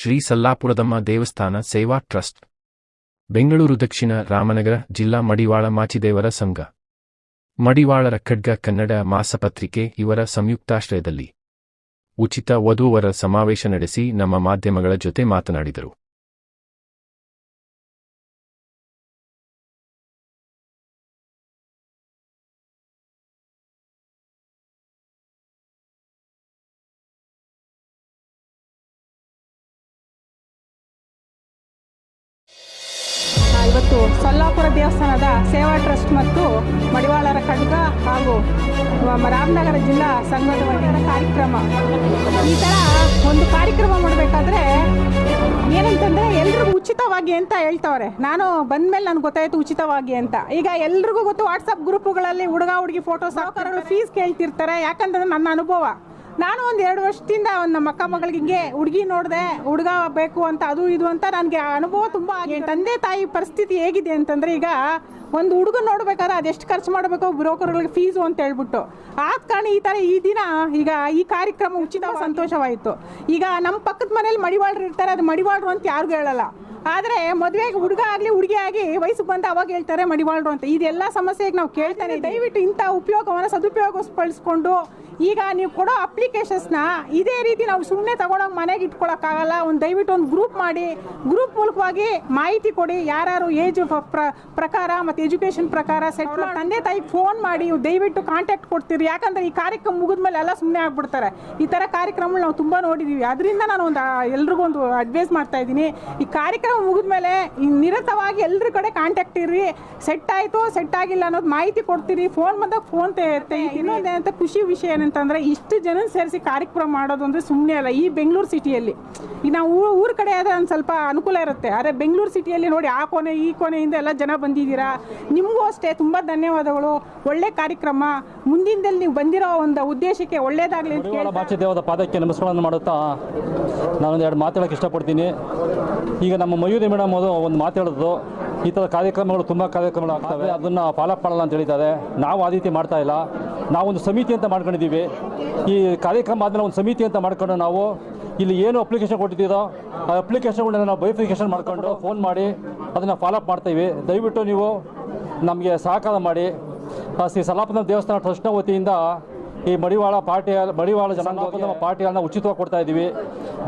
ಶ್ರೀ ಸಲ್ಲಾಪುರದಮ್ಮ ದೇವಸ್ಥಾನ ಸೇವಾ ಟ್ರಸ್ಟ್, ಬೆಂಗಳೂರು ದಕ್ಷಿಣ ರಾಮನಗರ ಜಿಲ್ಲಾ ಮಡಿವಾಳ ಮಾಚಿದೇವರ ಸಂಘ, ಮಡಿವಾಳರ ಖಡ್ಗ ಕನ್ನಡ ಮಾಸಪತ್ರಿಕೆ ಇವರ ಸಂಯುಕ್ತಾಶ್ರಯದಲ್ಲಿ ಉಚಿತ ವಧೂವರ ಸಮಾವೇಶ ನಡೆಸಿ ನಮ್ಮ ಮಾಧ್ಯಮಗಳ ಜೊತೆ ಮಾತನಾಡಿದರು. ಇವತ್ತು ಸೊಲ್ಲಾಪುರ ದೇವಸ್ಥಾನದ ಸೇವಾ ಟ್ರಸ್ಟ್ ಮತ್ತು ಮಡಿವಾಳರ ಖಡ್ಗ ಹಾಗೂ ರಾಮನಗರ ಜಿಲ್ಲಾ ಸಂಘದ ವತಿಯಿಂದ ಕಾರ್ಯಕ್ರಮ. ಈ ಥರ ಒಂದು ಕಾರ್ಯಕ್ರಮ ಮಾಡಬೇಕಾದ್ರೆ ಏನಂತಂದರೆ ಎಲ್ರಿಗೂ ಉಚಿತವಾಗಿ ಅಂತ ಹೇಳ್ತವ್ರೆ. ನಾನು ಬಂದಮೇಲೆ ನನಗೆ ಗೊತ್ತಾಯಿತು ಉಚಿತವಾಗಿ ಅಂತ. ಈಗ ಎಲ್ರಿಗೂ ಗೊತ್ತು, ವಾಟ್ಸಪ್ ಗ್ರೂಪುಗಳಲ್ಲಿ ಹುಡುಗ ಹುಡುಗಿ ಫೋಟೋಸ್ ಸಾವುಕಾರಗಳು ಫೀಸ್ ಕೇಳ್ತಿರ್ತಾರೆ. ಯಾಕಂತಂದ್ರೆ ನನ್ನ ಅನುಭವ, ನಾನು ಒಂದು 2 ವರ್ಷದಿಂದ ನಮ್ಮ ಅಕ್ಕ ಮಗಳಿಗೆ ಹಿಂಗೆ ಹುಡುಗಿ ನೋಡಿದೆ, ಹುಡುಗ ಬೇಕು ಅಂತ ಅದು ಇದು ಅಂತ ನನಗೆ ಅನುಭವ ತುಂಬ ಆಗಿ. ತಂದೆ ತಾಯಿ ಪರಿಸ್ಥಿತಿ ಹೇಗಿದೆ ಅಂತಂದರೆ, ಈಗ ಒಂದು ಹುಡುಗ ನೋಡ್ಬೇಕಾದ್ರೆ ಅದೆಷ್ಟು ಖರ್ಚು ಮಾಡಬೇಕು ಬ್ರೋಕರ್ಗಳಿಗೆ ಫೀಸು ಅಂತ ಹೇಳ್ಬಿಟ್ಟು, ಆದ ಕಾರಣ ಈ ದಿನ ಈಗ ಈ ಕಾರ್ಯಕ್ರಮ ಉಚಿತ ಸಂತೋಷವಾಯಿತು. ಈಗ ನಮ್ಮ ಪಕ್ಕದ ಮನೇಲಿ ಮಡಿವಾಳರು ಇರ್ತಾರೆ, ಅದು ಮಡಿವಾಳರು ಅಂತ ಯಾರಿಗೂ ಹೇಳಲ್ಲ. ಆದರೆ ಮದುವೆಗೆ ಹುಡುಗ ಆಗಲಿ ಹುಡುಗಿ ಆಗಿ ವಯಸ್ಸಿಗೆ ಬಂದು ಅವಾಗ ಹೇಳ್ತಾರೆ ಮಡಿವಾಳರು ಅಂತ. ಇದೆಲ್ಲ ಸಮಸ್ಯೆಗೆ ನಾವು ಕೇಳ್ತಾನೆ. ದಯವಿಟ್ಟು ಇಂಥ ಉಪಯೋಗವನ್ನು ಸದುಪಯೋಗಪಡಿಸ್ಕೊಂಡು ಈಗ ನೀವು ಕೊಡೋ ಅಪ್ಲಿಕೇಶನ್ಸ್ನ ಇದೇ ರೀತಿ ನಾವು ಸುಮ್ಮನೆ ತಗೊಂಡೋಗಿ ಮನೆಗೆ ಇಟ್ಕೊಳ್ಳೋಕ್ಕಾಗಲ್ಲ. ದಯವಿಟ್ಟು ಒಂದು ಗ್ರೂಪ್ ಮಾಡಿ, ಗ್ರೂಪ್ ಮೂಲಕವಾಗಿ ಮಾಹಿತಿ ಕೊಡಿ. ಯಾರು ಏಜ್ ಪ್ರಕಾರ ಮತ್ತು ಎಜುಕೇಷನ್ ಪ್ರಕಾರ ಸೆಟ್ ಮಾಡಿ ತಂದೆ ತಾಯಿಗೆ ಫೋನ್ ಮಾಡಿ ದಯವಿಟ್ಟು ಕಾಂಟ್ಯಾಕ್ಟ್ ಕೊಡ್ತೀರಿ. ಯಾಕಂದರೆ ಈ ಕಾರ್ಯಕ್ರಮ ಮುಗಿದ್ಮೇಲೆ ಎಲ್ಲ ಸುಮ್ಮನೆ ಆಗ್ಬಿಡ್ತಾರೆ. ಈ ಥರ ಕಾರ್ಯಕ್ರಮಗಳು ನಾವು ತುಂಬ ನೋಡಿದ್ದೀವಿ. ಅದರಿಂದ ನಾನು ಎಲ್ರಿಗೂ ಒಂದು ಅಡ್ವೈಸ್ ಮಾಡ್ತಾ ಇದ್ದೀನಿ. ಈ ಕಾರ್ಯಕ್ರಮ ಮುಗಿದ್ಮೇಲೆ ನಿರತವಾಗಿ ಎಲ್ಲರ ಕಡೆ ಕಾಂಟ್ಯಾಕ್ಟ್ ಇರ್ರಿ. ಸೆಟ್ ಆಯಿತು ಸೆಟ್ ಆಗಿಲ್ಲ ಅನ್ನೋದು ಮಾಹಿತಿ ಕೊಡ್ತೀರಿ. ಫೋನ್ ಬಂದಾಗ ಫೋನ್ ಇನ್ನೊಂದೇನಂತ ಖುಷಿ ವಿಷಯ ಏನಂತಂದರೆ, ಇಷ್ಟು ಜನ ಸೇರಿಸಿ ಕಾರ್ಯಕ್ರಮ ಮಾಡೋದು ಅಂದರೆ ಸುಮ್ಮನೆ ಅಲ್ಲ. ಈ ಬೆಂಗಳೂರು ಸಿಟಿಯಲ್ಲಿ ಈಗ ನಾವು ಊರ ಕಡೆ ಆದರೆ ಒಂದು ಸ್ವಲ್ಪ ಅನುಕೂಲ ಇರುತ್ತೆ. ಆದರೆ ಬೆಂಗಳೂರು ಸಿಟಿಯಲ್ಲಿ ನೋಡಿ, ಆ ಕೊನೆ ಈ ಕೊನೆಯಿಂದ ಎಲ್ಲ ಜನ ಬಂದಿದ್ದೀರಾ. ನಿಮಗೂ ಅಷ್ಟೇ ತುಂಬ ಧನ್ಯವಾದಗಳು. ಒಳ್ಳೆ ಕಾರ್ಯಕ್ರಮ. ಮುಂದಿನದಲ್ಲಿ ನೀವು ಬಂದಿರೋ ಒಂದು ಉದ್ದೇಶಕ್ಕೆ ಒಳ್ಳೇದಾಗಲಿ ಅಂತ ಹೇಳಿ ಮಾಚಿದೇವರ ಪಾದಕ್ಕೆ ನಮಸ್ಕಾರವನ್ನು ಮಾಡುತ್ತಾ ನಾನೊಂದು 2 ಮಾತಾಡೋಕ್ಕೆ ಇಷ್ಟಪಡ್ತೀನಿ. ಈಗ ನಮ್ಮ ಮಯೂರಿ ಮೇಡಮ್ ಅದು ಒಂದು ಮಾತಾಡೋದು, ಈ ಥರ ಕಾರ್ಯಕ್ರಮಗಳು ತುಂಬ ಕಾರ್ಯಕ್ರಮಗಳು ಆಗ್ತವೆ, ಅದನ್ನು ಫಾಲೋ ಮಾಡಲ್ಲ ಅಂತ ಹೇಳಿದ್ದಾರೆ. ನಾವು ಆ ರೀತಿ ಮಾಡ್ತಾ ಇಲ್ಲ. ನಾವೊಂದು ಸಮಿತಿ ಅಂತ ಮಾಡ್ಕೊಂಡಿದ್ದೀವಿ. ಈ ಕಾರ್ಯಕ್ರಮ ಆದಮೇಲೆ ಒಂದು ಸಮಿತಿ ಅಂತ ಮಾಡ್ಕೊಂಡು ನಾವು ಇಲ್ಲಿ ಏನು ಅಪ್ಲಿಕೇಶನ್ ಕೊಟ್ಟಿದ್ದೀರೋ ಆ ಅಪ್ಲಿಕೇಶನ್ಗಳನ್ನ ನಾವು ವೆರಿಫಿಕೇಷನ್ ಮಾಡ್ಕೊಂಡು ಫೋನ್ ಮಾಡಿ ಅದನ್ನು ಫಾಲೋಅಪ್ ಮಾಡ್ತೀವಿ. ದಯವಿಟ್ಟು ನೀವು ನಮಗೆ ಸಹಕಾರ ಮಾಡಿ. ಶ್ರೀ ಸಲ್ಲಾಪುರ ದೇವಸ್ಥಾನ ಟ್ರಸ್ಟ್ನ ವತಿಯಿಂದ ಈ ಮಡಿವಾಳ ಜನಾಂಗ ಪಾರ್ಟಿಗಳನ್ನ ಉಚಿತವಾಗಿ ಕೊಡ್ತಾ ಇದ್ದೀವಿ.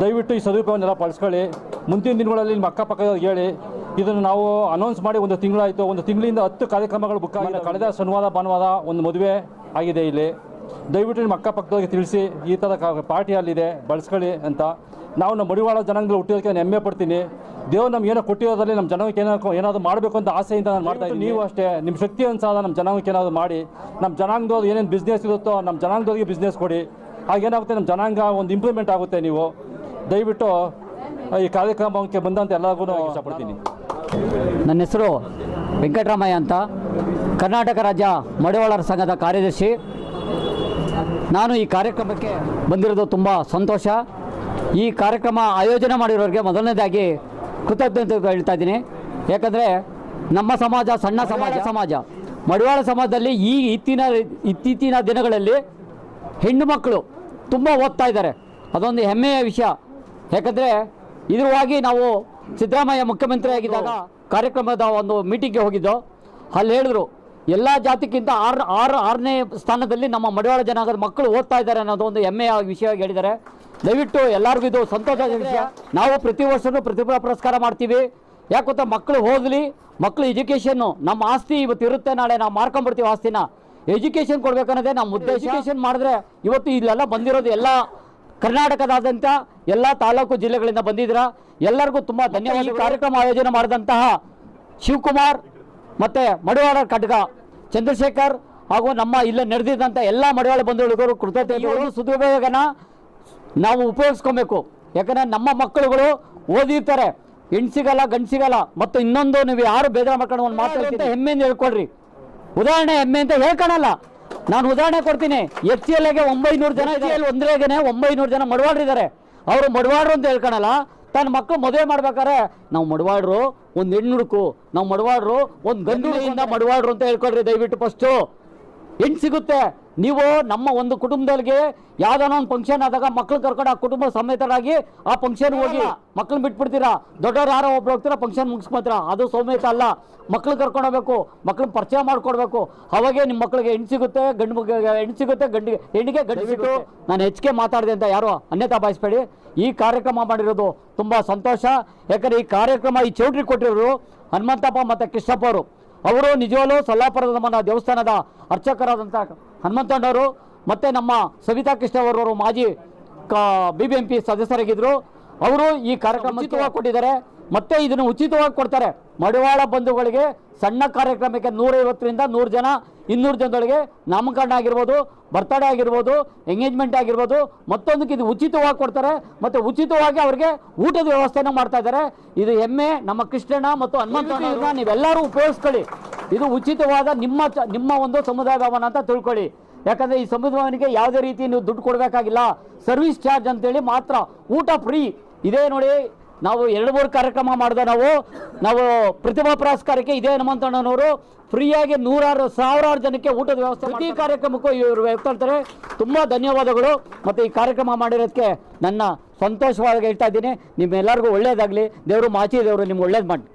ದಯವಿಟ್ಟು ಈ ಸದುಪಯೋಗನೆಲ್ಲ ಬಳಸ್ಕೊಳ್ಳಿ. ಮುಂದಿನ ದಿನಗಳಲ್ಲಿ ನಿಮ್ಮ ಅಕ್ಕಪಕ್ಕದವ್ರಿಗೆ ಹೇಳಿ. ಇದನ್ನು ನಾವು ಅನೌನ್ಸ್ ಮಾಡಿ 1 ತಿಂಗಳಾಯಿತು. 1 ತಿಂಗಳಿಂದ 10 ಕಾರ್ಯಕ್ರಮಗಳು ಬುಕ್ ಆಗಿದೆ. ಕಳೆದ ಶನಿವಾರ ಭಾನುವಾರ ಒಂದು ಮದುವೆ ಆಗಿದೆ ಇಲ್ಲಿ. ದಯವಿಟ್ಟು ನಿಮ್ಮ ಅಕ್ಕಪಕ್ಕದವ್ರಿಗೆ ತಿಳಿಸಿ ಈ ಥರ ಪಾರ್ಟಿಯಲ್ಲಿದೆ, ಬಳಸ್ಕೊಳ್ಳಿ ಅಂತ. ನಾವು ನಮ್ಮ ಮಡಿವಾಳ ಜನಾಂಗದಲ್ಲಿ ಹುಟ್ಟಿರೋದಕ್ಕೆ ನಾನು ಹೆಮ್ಮೆ ಪಡ್ತೀನಿ. ದೇವ್ರು ನಮ್ಗೆ ಏನೋ ಕೊಟ್ಟಿರೋದ್ರಲ್ಲಿ ನಮ್ಮ ಜನಾಂಗಕ್ಕೆ ಏನಾದರೂ ಮಾಡಬೇಕು ಅಂತ ಆಸೆಯಿಂದ ನಾನು ಮಾಡ್ತಾ ಇದ್ದೀನಿ. ನೀವು ಅಷ್ಟೇ ನಿಮ್ಮ ಶಕ್ತಿ ಅನುಸಾರ ನಮ್ಮ ಜನಾಂಗಕ್ಕೆ ಏನಾದರೂ ಮಾಡಿ. ನಮ್ಮ ಜನಾಂಗದವ್ರು ಏನೇನು ಬಿಸ್ನೆಸ್ ಇರುತ್ತೋ ನಮ್ಮ ಜನಾಂಗದವ್ರಿಗೆ ಬಿಸ್ನೆಸ್ ಕೊಡಿ. ಹಾಗೇನಾಗುತ್ತೆ, ನಮ್ಮ ಜನಾಂಗ ಒಂದು ಇಂಪ್ರೂವ್ಮೆಂಟ್ ಆಗುತ್ತೆ. ನೀವು ದಯವಿಟ್ಟು ಈ ಕಾರ್ಯಕ್ರಮಕ್ಕೆ ಬಂದಂತೆ ಎಲ್ಲರಿಗೂ ಇಷ್ಟಪಡ್ತೀನಿ. ನನ್ನ ಹೆಸರು ವೆಂಕಟರಾಮಯ್ಯ ಅಂತ, ಕರ್ನಾಟಕ ರಾಜ್ಯ ಮಡಿವಾಳರ ಸಂಘದ ಕಾರ್ಯದರ್ಶಿ. ನಾನು ಈ ಕಾರ್ಯಕ್ರಮಕ್ಕೆ ಬಂದಿರೋದು ತುಂಬ ಸಂತೋಷ. ಈ ಕಾರ್ಯಕ್ರಮ ಆಯೋಜನೆ ಮಾಡಿರೋರಿಗೆ ಮೊದಲನೇದಾಗಿ ಕೃತಜ್ಞತೆ ಹೇಳ್ತಾ ಇದ್ದೀನಿ. ಯಾಕಂದರೆ ನಮ್ಮ ಸಮಾಜ ಸಣ್ಣ ಸಮಾಜ ಮಡಿವಾಳ ಸಮಾಜದಲ್ಲಿ ಇತ್ತೀಚಿನ ದಿನಗಳಲ್ಲಿ ಹೆಣ್ಣು ಮಕ್ಕಳು ತುಂಬ ಓದ್ತಾ ಇದ್ದಾರೆ. ಅದೊಂದು ಹೆಮ್ಮೆಯ ವಿಷಯ. ಯಾಕಂದರೆ ಇದರವಾಗಿ ನಾವು ಸಿದ್ದರಾಮಯ್ಯ ಮುಖ್ಯಮಂತ್ರಿ ಆಗಿದ್ದಾಗ ಕಾರ್ಯಕ್ರಮದ ಒಂದು ಮೀಟಿಂಗ್ಗೆ ಹೋಗಿದ್ದೋ. ಅಲ್ಲಿ ಹೇಳಿದ್ರು ಎಲ್ಲ ಜಾತಿಗಿಂತ 6ನೇ ಸ್ಥಾನದಲ್ಲಿ ನಮ್ಮ ಮಡಿವಾಳ ಜನಾಂಗದ ಮಕ್ಕಳು ಓದ್ತಾ ಇದ್ದಾರೆ ಅನ್ನೋದು ಒಂದು ಹೆಮ್ಮೆಯ ವಿಷಯವಾಗಿ ಹೇಳಿದ್ದಾರೆ. ದಯವಿಟ್ಟು ಎಲ್ಲರಿಗೂ ಇದು ಸಂತೋಷದ ವಿಷಯ. ನಾವು ಪ್ರತಿ ವರ್ಷವೂ ಪ್ರತಿಭಾ ಪುರಸ್ಕಾರ ಮಾಡ್ತೀವಿ. ಯಾಕೆ ಗೊತ್ತಾ, ಮಕ್ಕಳು ಓದಲಿ, ಮಕ್ಕಳು ಎಜುಕೇಷನ್ನು ನಮ್ಮ ಆಸ್ತಿ ಇವತ್ತು ಇರುತ್ತೆ, ನಾಳೆ ನಾವು ಮಾರ್ಕೊಂಡ್ಬಿಡ್ತೀವಿ ಆಸ್ತಿನ. ಎಜುಕೇಷನ್ ಕೊಡಬೇಕನ್ನೋದೇ ನಮ್ಮ ಉದ್ದೇಶ. ಎಜುಕೇಷನ್ ಮಾಡಿದ್ರೆ ಇವತ್ತು ಇಲ್ಲೆಲ್ಲ ಬಂದಿರೋದು ಎಲ್ಲ ಕರ್ನಾಟಕದಾದ್ಯಂತ ಎಲ್ಲ ತಾಲೂಕು ಜಿಲ್ಲೆಗಳಿಂದ ಬಂದಿದ್ದೀರಾ. ಎಲ್ಲರಿಗೂ ತುಂಬ ಧನ್ಯವಾದ. ಈ ಕಾರ್ಯಕ್ರಮ ಆಯೋಜನೆ ಮಾಡಿದಂತಹ ಶಿವಕುಮಾರ್ ಮತ್ತು ಮಡಿವಾಳ ಖಡ್ಗ ಚಂದ್ರಶೇಖರ್ ಹಾಗೂ ನಮ್ಮ ಇಲ್ಲೇ ನಡೆದಿದ್ದಂಥ ಎಲ್ಲ ಮಡಿವಾಳ ಬಂಧುಗಳಿಗೂ ಕೃತಜ್ಞತೆಗಳು. ಸದುಪಯೋಗನ ನಾವು ಉಪಯೋಗಿಸ್ಕೊಬೇಕು. ಯಾಕಂದರೆ ನಮ್ಮ ಮಕ್ಕಳುಗಳು ಓದಿರ್ತಾರೆ, ಹೆಣ್ಣು ಸಿಗಲ್ಲ ಗಂಡು ಸಿಗಲ್ಲ. ಮತ್ತು ಇನ್ನೊಂದು, ನೀವು ಯಾರು ಬೇಜಾರು ಮಾಡ್ಕೊಂಡು ಒಂದು ಮಾತಾಡ್ತೀನಿ, ಹೆಮ್ಮೆಯಿಂದ ಹೇಳ್ಕೊಡ್ರಿ. ಉದಾಹರಣೆ ಹೆಮ್ಮೆ ಅಂತ ಹೇಳ್ಕೊಳಲ್ಲ. ನಾನು ಉದಾಹರಣೆ ಕೊಡ್ತೀನಿ. HCLಗೆ 900 ಜನ ಇದೆ. ಒಂದ್ರೇಗೆ 900 ಜನ ಮಡಿವಾಳರಿದ್ದಾರೆ. ಅವರು ಮಡಿವಾಳರು ಅಂತ ಹೇಳ್ಕೊಳಲ್ಲ. ತನ್ನ ಮಕ್ಕಳು ಮದುವೆ ಮಾಡ್ಬೇಕಾದ್ರೆ ನಾವು ಮಡಿವಾಳರು, ಒಂದು ಹೆಣ್ಣು ಹುಡುಕು, ನಾವು ಮಡಿವಾಳರು, ಒಂದು ಗಂಡು ಹುಡುಗಿಂದ ಮಡಿವಾಳರು ಅಂತ ಹೇಳ್ಕೊಳ್ರಿ ದಯವಿಟ್ಟು. ಫಸ್ಟು ಹೆಣ್ಣು ಸಿಗುತ್ತೆ, ನೀವು ನಮ್ಮ ಒಂದು ಕುಟುಂಬದಲ್ಲಿಗೆ ಯಾವ್ದಾನ ಒಂದು ಫಂಕ್ಷನ್ ಆದಾಗ ಮಕ್ಳು ಕರ್ಕೊಂಡು ಆ ಕುಟುಂಬ ಸಮೇತರಾಗಿ ಆ ಫಂಕ್ಷನ್ ಹೋಗಿ ಮಕ್ಳನ್ನ ಬಿಟ್ಬಿಡ್ತೀರಾ, ದೊಡ್ಡವ್ರು ಯಾರೋ ಒಬ್ರು ಹೋಗ್ತೀರಾ ಫಂಕ್ಷನ್ ಮುಗಿಸ್ಕೊತೀರಾ, ಅದು ಸೌಮ್ಯತ ಅಲ್ಲ. ಮಕ್ಳು ಕರ್ಕೊಂಡು ಹೋಗ್ಬೇಕು, ಮಕ್ಳನ್ನ ಪರಿಚಯ ಮಾಡ್ಕೊಡ್ಬೇಕು, ಅವಾಗೇ ನಿಮ್ಮ ಮಕ್ಳಿಗೆ ಹೆಣ್ಣು ಸಿಗುತ್ತೆ, ಹೆಣ್ಣು ಸಿಗುತ್ತೆ, ಹೆಣ್ಣಿಗೆ ಗಂಡು ಸಿಗುತ್ತೆ. ನಾನು ಹೆಚ್ಚಿಗೆ ಮಾತಾಡಿದೆ ಅಂತ ಯಾರು ಅನ್ಯತಾ ಭಾವಿಸ್ಬೇಡಿ. ಈ ಕಾರ್ಯಕ್ರಮ ಮಾಡಿರೋದು ತುಂಬ ಸಂತೋಷ. ಯಾಕಂದರೆ ಈ ಕಾರ್ಯಕ್ರಮ ಈ ಚೌಟ್ರಿ ಕೊಟ್ಟಿರೋರು ಹನುಮಂತಪ್ಪ ಮತ್ತು ಕೃಷ್ಣಪ್ಪ ಅವರು ನಿಜವಾಗ್ಲೂ ಸೊಲ್ಲಾಪುರದ ನಮ್ಮ ದೇವಸ್ಥಾನದ ಅರ್ಚಕರಾದಂಥ ಹನುಮಂತಣ್ಣವರು ಮತ್ತು ನಮ್ಮ ಸವಿತಾ ಕೃಷ್ಣ ಅವರವರು ಮಾಜಿ BBMP ಸದಸ್ಯರಾಗಿದ್ದರು. ಅವರು ಈ ಕಾರ್ಯಕ್ರಮ ಉಚಿತವಾಗಿ ಕೊಟ್ಟಿದ್ದಾರೆ, ಮತ್ತೆ ಇದನ್ನು ಉಚಿತವಾಗಿ ಕೊಡ್ತಾರೆ. ಮಡಿವಾಳ ಬಂಧುಗಳಿಗೆ ಸಣ್ಣ ಕಾರ್ಯಕ್ರಮಕ್ಕೆ 150ರಿಂದ 100 ಜನ, 200 ಜನದೊಳಗೆ ನಾಮಕರಣ ಆಗಿರ್ಬೋದು, ಬರ್ತಡೇ ಆಗಿರ್ಬೋದು, ಎಂಗೇಜ್ಮೆಂಟ್ ಆಗಿರ್ಬೋದು, ಮತ್ತೊಂದಕ್ಕೆ ಇದು ಉಚಿತವಾಗಿ ಕೊಡ್ತಾರೆ. ಮತ್ತು ಉಚಿತವಾಗಿ ಅವರಿಗೆ ಊಟದ ವ್ಯವಸ್ಥೆನ ಮಾಡ್ತಾ ಇದ್ದಾರೆ. ಇದು ಹೆಮ್ಮೆ ನಮ್ಮ ಕೃಷ್ಣಣ್ಣ ಮತ್ತು ಹನುಮಂತಣ್ಣ, ನೀವೆಲ್ಲರೂ ಉಪಯೋಗಿಸ್ಕೊಳ್ಳಿ. ಇದು ಉಚಿತವಾದ ನಿಮ್ಮ ಒಂದು ಸಮುದಾಯ ಭವನ ಅಂತ ತಿಳ್ಕೊಳ್ಳಿ. ಯಾಕಂದರೆ ಈ ಸಮುದಾಯ ಭವನಿಗೆ ಯಾವುದೇ ರೀತಿ ನೀವು ದುಡ್ಡು ಕೊಡಬೇಕಾಗಿಲ್ಲ, ಸರ್ವಿಸ್ ಚಾರ್ಜ್ ಅಂತೇಳಿ ಮಾತ್ರ, ಊಟ ಫ್ರೀ. ಇದೇ ನೋಡಿ, ನಾವು 2-3 ಕಾರ್ಯಕ್ರಮ ಮಾಡಿದೆ. ನಾವು ಪ್ರತಿಭಾ ಪುರಸ್ಕಾರಕ್ಕೆ ಇದೇ ಹನುಮಂತಣ್ಣನವರು ಫ್ರೀಯಾಗಿ 100,000 ಜನಕ್ಕೆ ಊಟದ ವ್ಯವಸ್ಥೆ, ಪ್ರತಿ ಕಾರ್ಯಕ್ರಮಕ್ಕೂ ಇವರು ಹೇಳ್ತಾರೆ. ತುಂಬ ಧನ್ಯವಾದಗಳು. ಮತ್ತು ಈ ಕಾರ್ಯಕ್ರಮ ಮಾಡಿರೋದಕ್ಕೆ ನನ್ನ ಸಂತೋಷವಾಗಿ ಹೇಳ್ತಾ ಇದ್ದೀನಿ. ನಿಮ್ಮೆಲ್ಲರಿಗೂ ಒಳ್ಳೇದಾಗಲಿ. ದೇವರು ಮಾಚಿ ದೇವರು ನಿಮ್ಗೆ ಒಳ್ಳೇದು ಮಾಡಿ.